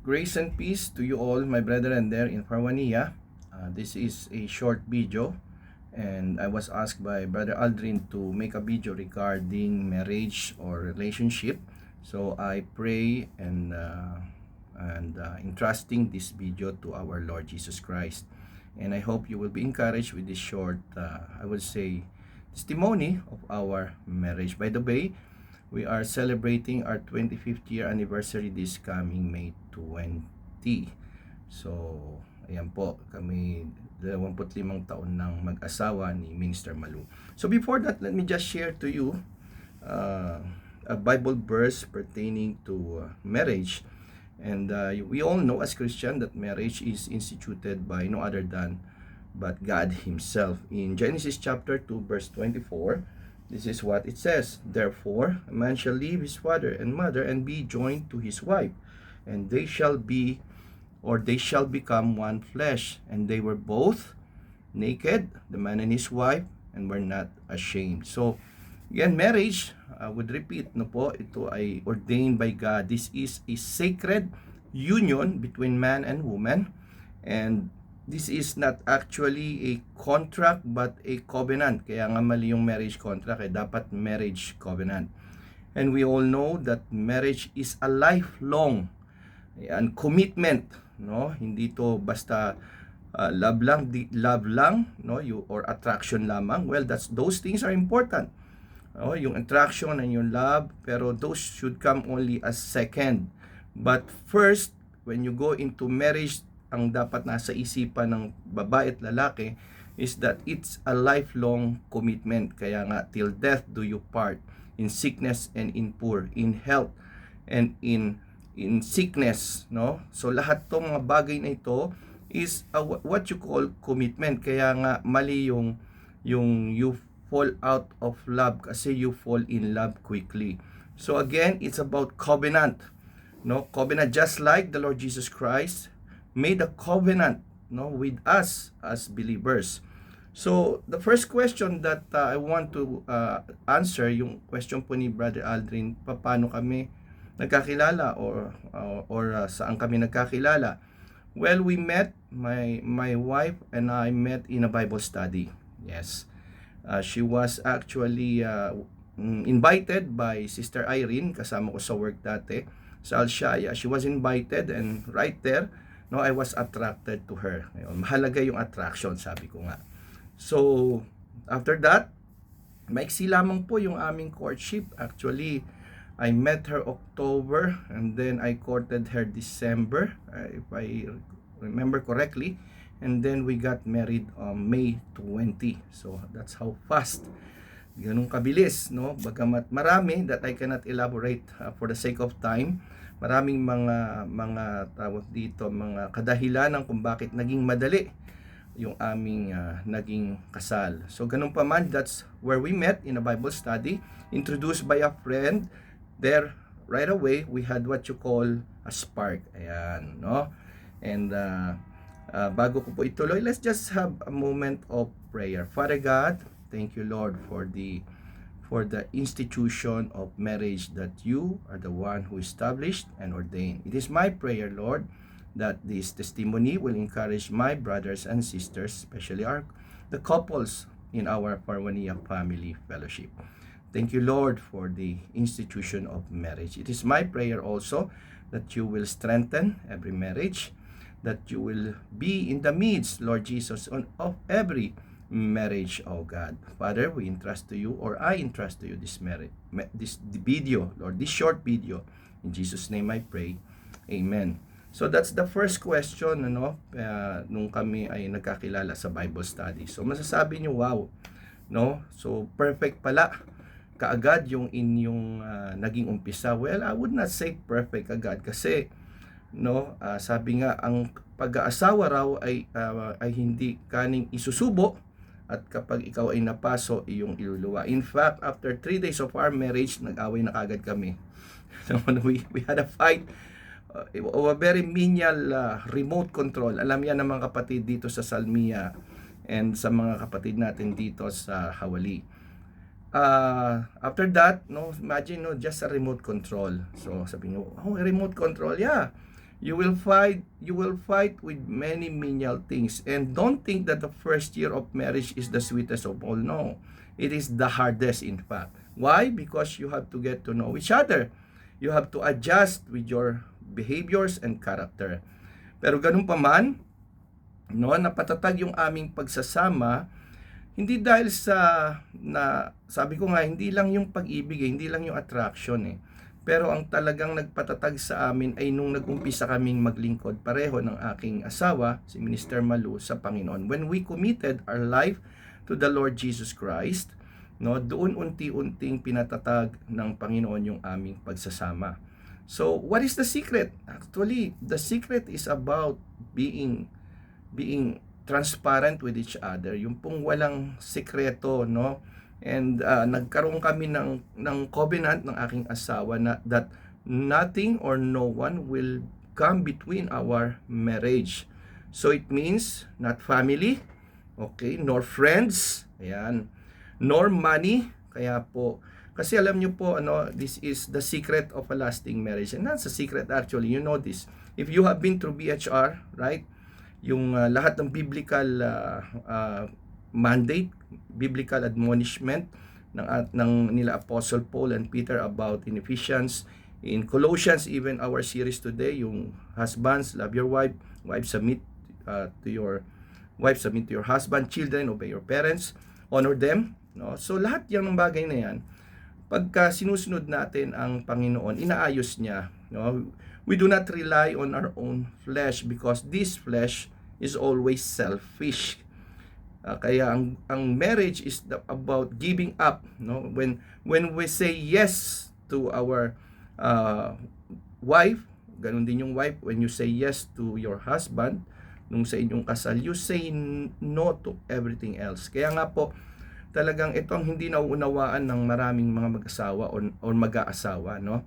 Grace and peace to you all, my brethren there in Parwania. This is a short video, and I was asked by Brother Aldrin to make a video regarding marriage or relationship. So I pray and entrusting this video to our Lord Jesus Christ. And I hope you will be encouraged with this short, I would say, testimony of our marriage. By the way, we are celebrating our 25th year anniversary this coming May 20. So, ayan po, kami 25 taon ng mag-asawa ni Minister Malu. So before that, let me just share to you a Bible verse pertaining to marriage. And we all know as Christian that marriage is instituted by no other than but God Himself. In Genesis chapter 2 verse 24, this is what it says. Therefore, a man shall leave his father and mother and be joined to his wife, and they shall become one flesh. And they were both naked, the man and his wife, and were not ashamed. So, again, marriage, I would repeat, no po, ito ay ordained by God. This is a sacred union between man and woman, and this is not actually a contract but a covenant. Kaya nga mali yung marriage contract, dapat marriage covenant. And we all know that marriage is a lifelong commitment, no? Hindi to basta love lang, no? Or attraction lamang. Well, those things are important. Oh, yung attraction and yung love, pero those should come only as second. But first, when you go into marriage, ang dapat nasa isipan ng babae at lalaki is that it's a lifelong commitment. Kaya nga, till death do you part, in sickness and in poor, in health and in sickness, no? So lahat tong mga bagay na ito is what you call commitment. Kaya nga mali yung you fall out of love kasi you fall in love quickly. So again, it's about covenant, no? Covenant, just like the Lord Jesus Christ made a covenant, no, with us as believers. So the first question that I want to answer, yung question po ni Brother Aldrin, paano kami nagkakilala or saan kami nagkakilala? Well, we met, my wife and I met in a Bible study. Yes. She was actually invited by Sister Irene, kasama ko sa work dati sa Alshaya. She was invited, and right there, no, I was attracted to her. Mahalaga yung attraction, sabi ko nga. So, after that, maiksi lamang po yung aming courtship. Actually, I met her October, and then I courted her December, if I remember correctly. And then we got married May 20. So, that's how fast. Ganun kabilis, no? Bagamat marami that I cannot elaborate for the sake of time. Maraming mga tawag dito, mga kadahilanan kung bakit naging madali yung aming naging kasal. So ganun pa man, that's where we met in a Bible study, introduced by a friend. There, right away, we had what you call a spark. Ayan, no? And bago ko po ituloy, let's just have a moment of prayer. Father God, thank you, Lord, for the institution of marriage that you are the one who established and ordained. It is my prayer, Lord, that this testimony will encourage my brothers and sisters, especially the couples in our Parwania Family Fellowship. Thank you, Lord, for the institution of marriage. It is my prayer also that you will strengthen every marriage, that you will be in the midst, Lord Jesus, of every marriage, oh God. Father, we entrust to you, or I entrust to you this video, Lord, this short video. In Jesus' name I pray. Amen. So that's the first question, ano, nung kami ay nagkakilala sa Bible study. So masasabi niyo, wow, no? So perfect pala kaagad yung inyong naging umpisa. Well, I would not say perfect agad kasi, no, sabi nga, ang pag-aasawa raw ay hindi kaning isusubo, at kapag ikaw ay napaso, iyong iluluwa. In fact, after 3 days of our marriage, nag-away na kagad kami. So, we had a fight of a very menial remote control. Alam yan ng mga kapatid dito sa Salmia and sa mga kapatid natin dito sa Hawali. After that, no, imagine, no, just a remote control. So sabi niyo, oh, remote control, yeah. You will fight with many menial things. And don't think that the first year of marriage is the sweetest of all. No. It is the hardest, in fact. Why? Because you have to get to know each other. You have to adjust with your behaviors and character. Pero ganun pa man, no, napatatag yung aming pagsasama, hindi dahil sabi ko nga, hindi lang yung pag-ibig, hindi lang yung attraction eh. Pero ang talagang nagpatatag sa amin ay nung nag-umpisa kaming maglingkod pareho ng aking asawa, si Minister Malu, sa Panginoon. When we committed our life to the Lord Jesus Christ, no, doon unti-unting pinatatag ng Panginoon yung aming pagsasama. So, what is the secret? Actually, the secret is about being transparent with each other, yung pong walang sekreto, no? And nagkaroon kami ng covenant ng aking asawa na that nothing or no one will come between our marriage. So it means not family, okay, nor friends, ayan, nor money. Kaya po, kasi alam nyo po, this is the secret of a lasting marriage. And that's a secret actually, you know this. If you have been through BHR, right? Yung lahat ng biblical mandate, biblical admonishment ng nila Apostle Paul and Peter about in Ephesians, in Colossians, even our series today, yung husbands, love your wife, wives submit to your husband, children, obey your parents, honor them, no? So lahat yung bagay na yan, pagka sinusunod natin ang Panginoon, inaayos niya, no? We do not rely on our own flesh because this flesh is always selfish. Kaya ang marriage is about giving up, no? When we say yes to our wife, ganun din yung wife, when you say yes to your husband, nung sa inyong kasal, you say no to everything else. Kaya nga po, talagang ito ang hindi nauunawaan ng maraming mga mag-asawa or mag-aasawa, no?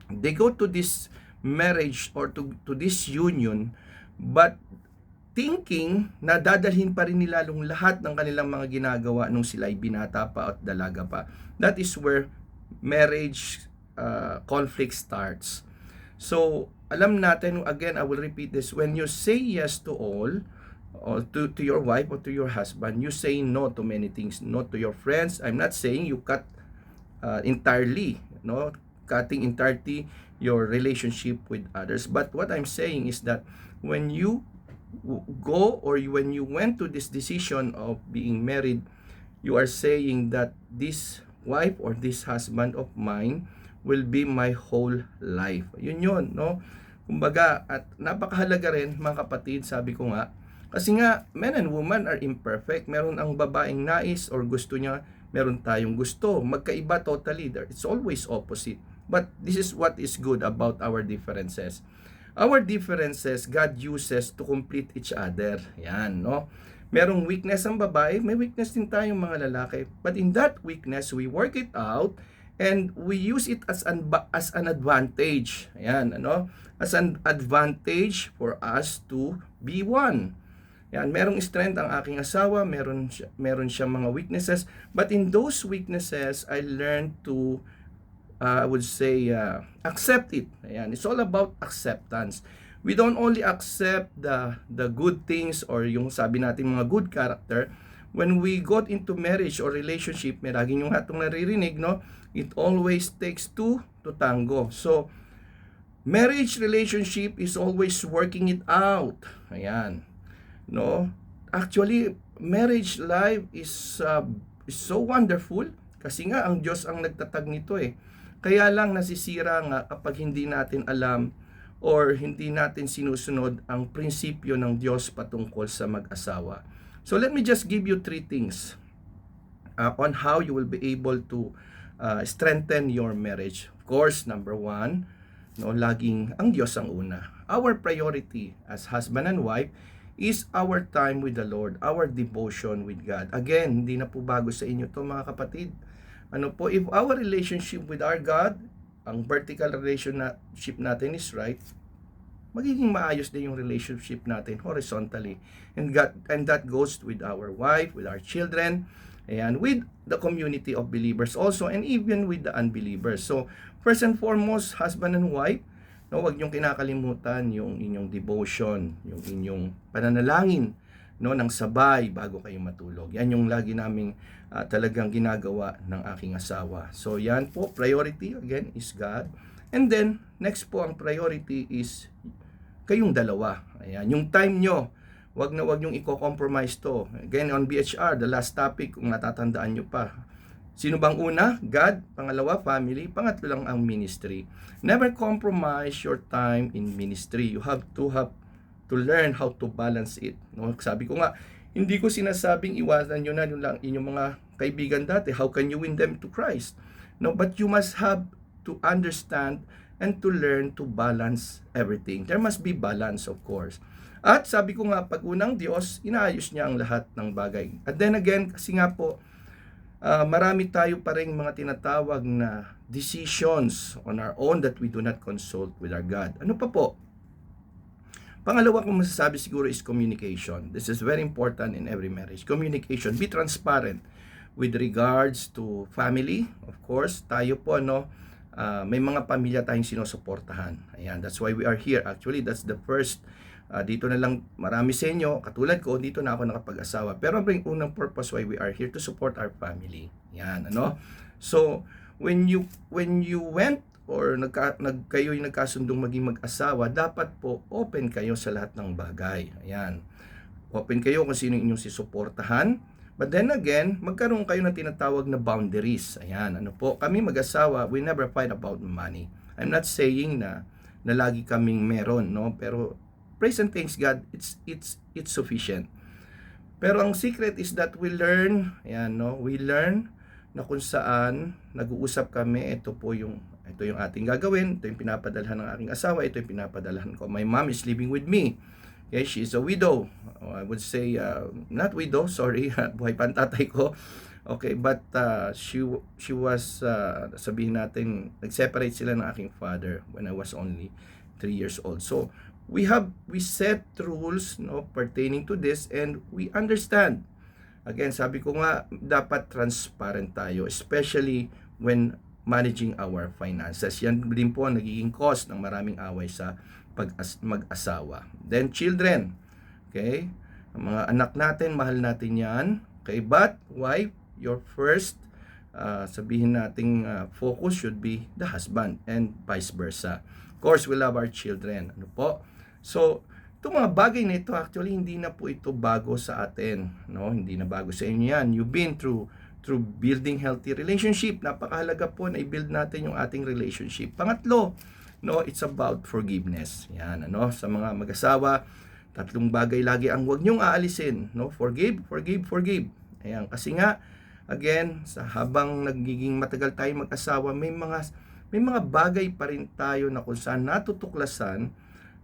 They go to this marriage or to this union, but thinking na dadalhin pa rin nila yung lahat ng kanilang mga ginagawa nung sila ay binata pa at dalaga pa. That is where marriage conflict starts. So, alam natin, again, I will repeat this, when you say yes to all, or to your wife or to your husband, you say no to many things, no to your friends. I'm not saying you cut entirely, no, cutting entirely your relationship with others. But what I'm saying is that when you go or when you went to this decision of being married, you are saying that this wife or this husband of mine will be my whole life. Yun, no? Kumbaga, at napakahalaga rin, mga kapatid, sabi ko nga, kasi nga, men and women are imperfect. Meron ang babaeng nais or gusto niya, meron tayong gusto. Magkaiba totally. It's always opposite. But this is what is good about our differences. Our differences, God uses to complete each other. Yan, no? Merong weakness ang babae, may weakness din tayong mga lalaki. But in that weakness, we work it out and we use it as an advantage. Ayan, ano? As an advantage for us to be one. Yan, merong strength ang aking asawa, meron siya mga weaknesses. But in those weaknesses, I learned to I would say accept it. Ayan, it's all about acceptance. We don't only accept the good things or yung sabi natin mga good character. When we got into marriage or relationship, may lagi yung hatong naririnig, no? It always takes two to tango. So, marriage relationship is always working it out. Ayan. No? Actually, marriage life is so wonderful kasi nga ang Diyos ang nagtatag nito eh. Kaya lang nasisira nga kapag hindi natin alam or hindi natin sinusunod ang prinsipyo ng Diyos patungkol sa mag-asawa. So let me just give you 3 things on how you will be able to strengthen your marriage. Of course, number 1, no, laging ang Diyos ang una. Our priority as husband and wife is our time with the Lord, our devotion with God. Again, hindi na po bago sa inyo to mga kapatid. Ano po, if our relationship with our God, ang vertical relationship natin is right, magiging maayos din yung relationship natin horizontally. And that goes with our wife, with our children, and with the community of believers also, and even with the unbelievers. So, first and foremost, husband and wife, No, wag niyong kinakalimutan yung inyong devotion, yung inyong pananalangin, no, ng sabay bago kayo matulog. Yan yung lagi naming talagang ginagawa ng aking asawa. So yan po, priority again is God. And then next po ang priority is kayong dalawa. Ayan, yung time nyo, wag na wag yung i-compromise to. Again, on BHR, the last topic, kung natatandaan nyo pa, sino bang una? God. Pangalawa, family. Pangatlo lang ang ministry. Never compromise your time in ministry. You have to learn how to balance it. No? Sabi ko nga, hindi ko sinasabing iwasan nyo na yung lang inyong mga kaibigan dati. How can you win them to Christ? No, but you must have to understand and to learn to balance everything. There must be balance, of course. At sabi ko nga, pag unang Diyos, inaayos niya ang lahat ng bagay. At then again, kasi nga po, marami tayo pa rin mga tinatawag na decisions on our own that we do not consult with our God. Ano pa po? Pangalawa kong masasabi siguro is communication. This is very important in every marriage. Communication. Be transparent with regards to family. Of course, tayo po, may mga pamilya tayong sinusuportahan. Ayan, that's why we are here. Actually, that's the first. Dito na lang, marami sa inyo, katulad ko, dito na ako nakapag-asawa. Pero ang unang purpose why we are here to support our family. Yan, So, when you went or kayo yung nagkasundong maging mag-asawa, dapat po open kayo sa lahat ng bagay. Ayan. Open kayo kung sino inyong sisuportahan. But then again, magkaroon kayo ng tinatawag na boundaries. Ayan, kami mag-asawa, we never fight about money. I'm not saying na lagi kaming meron, pero praise and thanks God, it's sufficient. Pero ang secret is that we learn, we learn na kung saan nag-uusap kami, ito yung ating gagawin, ito yung pinapadalhan ng aking asawa, ito yung pinapadalhan ko. My mom is living with me. Okay, she's a widow. I would say, not widow, sorry, buhay pa ang tatay ko. Okay, but she was, sabihin natin, nag-separate sila ng aking father when I was only 3 years old. So, we set rules pertaining to this, and we understand. Again, sabi ko nga, dapat transparent tayo, especially when managing our finances. Yan din po ang nagiging cause ng maraming away sa mag-asawa. Then children, okay? Ang mga anak natin, mahal natin yan. Okay, but wife, your first sabihin nating focus should be the husband, and vice versa. Of course, we love our children. So, itong mga bagay na ito, actually, hindi na po ito bago sa atin. Hindi na bago sa inyo yan. You've been through building healthy relationship. Napakahalaga po na i-build natin yung ating relationship. Pangatlo, it's about forgiveness. Yan, sa mga mag-asawa, 3 bagay lagi ang huwag niyong aalisin. Forgive, forgive, forgive. Ayan, kasi nga, again, habang nagiging matagal tayo mag-asawa, may mga bagay pa rin tayo na kung saan natutuklasan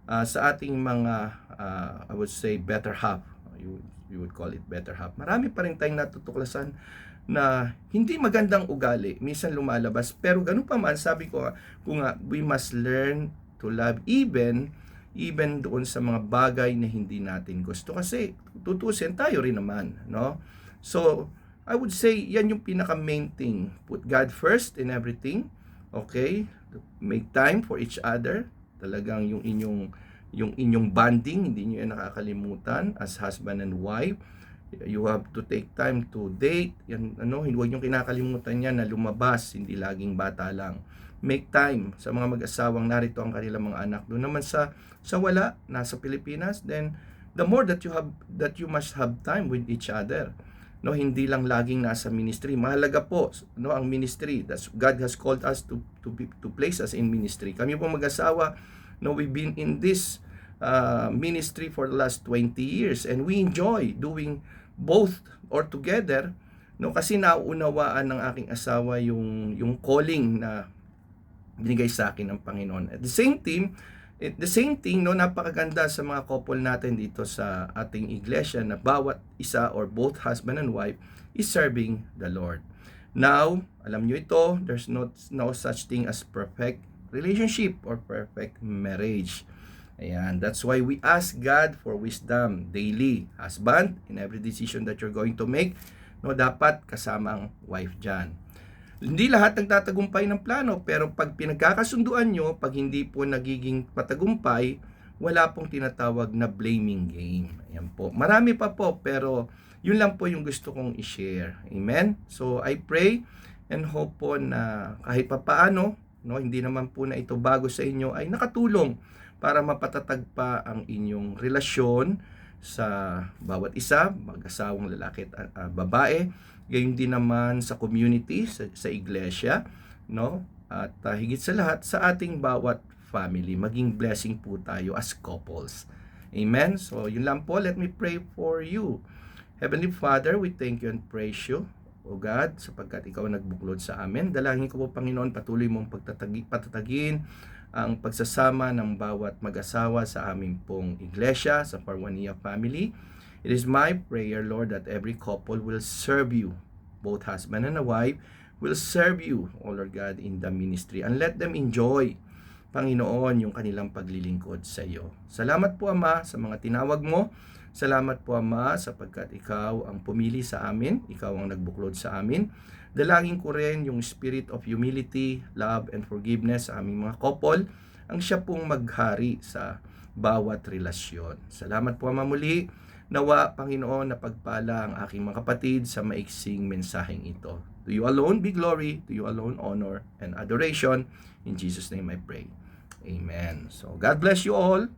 sa ating mga, I would say, better half. You would call it better half. Marami pa rin tayong natutuklasan na hindi magandang ugali. Minsan lumalabas. Pero ganun pa man, sabi ko nga, we must learn to love even doon sa mga bagay na hindi natin gusto. Kasi tutusin tayo rin naman. So, I would say, yan yung pinaka-main thing. Put God first in everything. Okay? Make time for each other. Talagang yung inyong bonding, hindi niyo yan nakakalimutan as husband and wife. You have to take time to date. Yan, huwag niyo kinakalimutan yan na lumabas, hindi laging bata lang. Make time sa mga mag-asawang narito ang kanilang mga anak. Doon naman sa wala, nasa Pilipinas, then the more that you must have time with each other. Hindi lang laging nasa ministry. Mahalaga po, ang ministry. God has called us to place us in ministry. Kami po mag-asawa, we've been in this ministry for the last 20 years, and we enjoy doing both or together, kasi nauunawaan ng aking asawa yung calling na binigay sa akin ng Panginoon. At the same thing, napakaganda sa mga couple natin dito sa ating iglesia na bawat isa or both husband and wife is serving the Lord. Now, alam nyo ito, there's no such thing as perfect relationship or perfect marriage. Ayan, that's why we ask God for wisdom daily. Husband, in every decision that you're going to make, dapat kasama ang wife dyan. Hindi lahat nagtatagumpay ng plano, pero pag pinagkakasunduan nyo, pag hindi po nagiging patagumpay, wala pong tinatawag na blaming game. Ayan po. Marami pa po, pero yun lang po yung gusto kong i-share. Amen? So, I pray and hope po na kahit papaano, no, hindi naman po na ito bago sa inyo, ay nakatulong para mapatatag pa ang inyong relasyon sa bawat isa, mag-asawang lalaki at babae, gayon din naman sa community, sa iglesia, no? At higit sa lahat, sa ating bawat family, maging blessing po tayo as couples. Amen? So, yun lang po. Let me pray for you. Heavenly Father, we thank you and praise you, O God, sapagkat ikaw nagbuklod sa amin. Dalangin ko po, Panginoon, patuloy mong patatagin ang pagsasama ng bawat mag-asawa sa aming pong iglesia, sa Parwania family. It is my prayer, Lord, that every couple will serve you, both husband and a wife, will serve you, O Lord God, in the ministry. And let them enjoy, Panginoon, yung kanilang paglilingkod sa iyo. Salamat po, Ama, sa mga tinawag mo. Salamat po, Ama, sapagkat ikaw ang pumili sa amin, ikaw ang nagbuklod sa amin. Dalangin ko rin yung spirit of humility, love, and forgiveness sa aming mga couple, ang siya pong maghari sa bawat relasyon. Salamat po, Ama, muli. Nawa, Panginoon, na pagpala ang aking mga kapatid sa maiksing mensaheng ito. To you alone be glory, to you alone honor and adoration. In Jesus' name I pray. Amen. So, God bless you all.